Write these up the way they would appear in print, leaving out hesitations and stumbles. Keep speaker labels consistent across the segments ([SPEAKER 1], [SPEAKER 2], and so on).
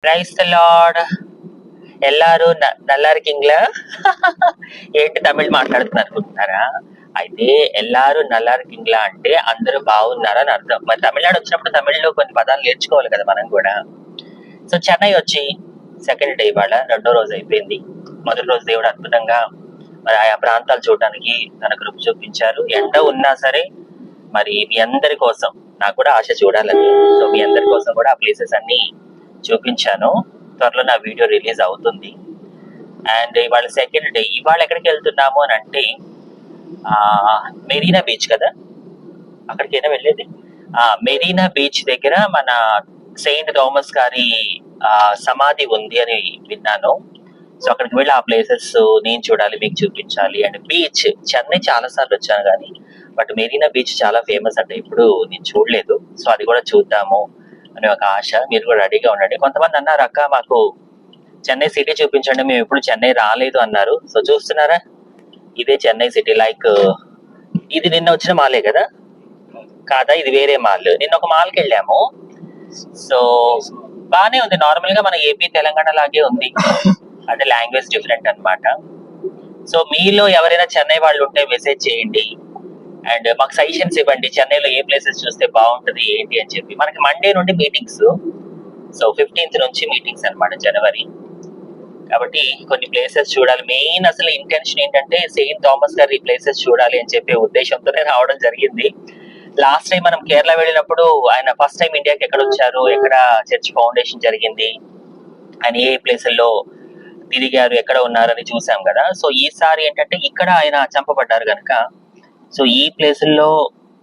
[SPEAKER 1] Price the Lord. ఎల్లారు నల్లారికింగ్లా ఏంటి తమిళ్ మాట్లాడుతున్నారు అనుకుంటున్నారా? అయితే ఎల్లారు నల్లారికింగ్లా అంటే అందరూ బాగున్నారని అర్థం. మరి తమిళనాడు వచ్చినప్పుడు తమిళ్లో కొన్ని పదాలు నేర్చుకోవాలి కదా మనం కూడా. సో చెన్నై వచ్చి సెకండ్ డే, ఇవాళ రెండో రోజు అయిపోయింది. మొదటి రోజు దేవుడు అద్భుతంగా మరి ఆయా ప్రాంతాలు చూడడానికి తన కృప చూపించారు. ఎండ ఉన్నా సరే మరి మీ అందరి కోసం, నాకు కూడా ఆశ చూడాలని, సో మీ అందరి కోసం కూడా ఆ ప్లేసెస్ అన్ని చూపించాను. త్వరలో నా వీడియో రిలీజ్ అవుతుంది. అండ్ ఇవాళ సెకండ్ డే. ఇవాళ ఎక్కడికి వెళ్తున్నాము అని అంటే మెరీనా బీచ్ కదా, అక్కడికైనా వెళ్ళేది. మెరీనా బీచ్ దగ్గర మన సెయింట్ థామస్ గారి సమాధి ఉంది అని విన్నాను. సో అక్కడికి వెళ్ళి ఆ ప్లేసెస్ నేను చూడాలి, మీకు చూపించాలి. అండ్ బీచ్, చెన్నై చాలా సార్లు వచ్చాను కానీ బట్ మెరీనా బీచ్ చాలా ఫేమస్ అంటే ఇప్పుడు నేను చూడలేదు. సో అది కూడా చూద్దాము అనే ఒక ఆశ. మీరు కూడా రెడీగా ఉండండి. కొంతమంది అన్నారు, అక్క మాకు చెన్నై సిటీ చూపించండి, మేము ఎప్పుడు చెన్నై రాలేదు అన్నారు. సో చూస్తున్నారా, ఇదే చెన్నై సిటీ. లైక్ ఇది నిన్న వచ్చిన మాలే కదా, కాదా? ఇది వేరే మాల్. నిన్న ఒక మాల్కి వెళ్ళాము. సో బానే ఉంది, నార్మల్ గా మన ఏపీ తెలంగాణ లాగే ఉంది. అదే లాంగ్వేజ్ డిఫరెంట్ అన్నమాట. సో మీలో ఎవరైనా చెన్నై వాళ్ళు ఉంటే మెసేజ్ చేయండి అండ్ మాకు సజెషన్స్ ఇవ్వండి. చెన్నైలో ఏ ప్లేసెస్ చూస్తే బాగుంటది ఏంటి అని చెప్పి. మనకి మండే నుండి మీటింగ్స్. సో 15th నుంచి మీటింగ్స్ అన్నమాట, జనవరి. కాబట్టి కొన్ని ప్లేసెస్ చూడాలి. మెయిన్ అసలు ఇంటెన్షన్ ఏంటంటే సెయింట్ థామస్ గారి ప్లేసెస్ చూడాలి అని చెప్పే ఉద్దేశంతోనే రావడం జరిగింది. లాస్ట్ టైం మనం కేరళ వెళ్ళినప్పుడు ఆయన ఫస్ట్ టైం ఇండియాకి ఎక్కడ వచ్చారు, ఎక్కడ చర్చ్ ఫౌండేషన్ జరిగింది, ఆయన ఏ ప్లేసుల్లో తిరిగారు, ఎక్కడ ఉన్నారని చూసాం కదా. సో ఈసారి ఏంటంటే ఇక్కడ ఆయన చంపబడ్డారు కనుక సో ఈ ప్లేసుల్లో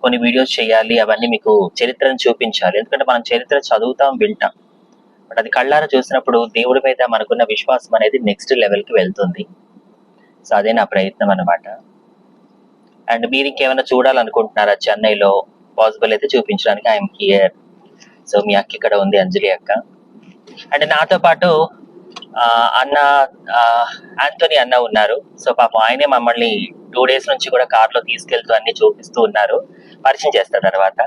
[SPEAKER 1] కొన్ని వీడియోస్ చేయాలి, అవన్నీ మీకు చరిత్రను చూపించాలి. ఎందుకంటే మనం చరిత్ర చదువుతాం, వింటాం, బట్ అది కళ్ళారా చూసినప్పుడు దేవుడి మీద మనకున్న విశ్వాసం అనేది నెక్స్ట్ లెవెల్కి వెళ్తుంది. సో అదే నా ప్రయత్నం అన్నమాట. అండ్ మీరు ఇంకేమైనా చూడాలనుకుంటున్నారా చెన్నైలో, పాసిబుల్ అయితే చూపించడానికి ఐఎమ్ హియర్. సో మీ అక్క ఇక్కడ ఉంది, అంజలి అక్క. అండ్ నాతో పాటు అన్న ఆంటోనీ అన్న ఉన్నారు. సో పాపం ఆయనే మమ్మల్ని 2 days నుంచి కూడా కార్లో తీసుకెళ్తూ అన్ని చూపిస్తూ ఉన్నారు. పరిచయం చేస్తా తర్వాత.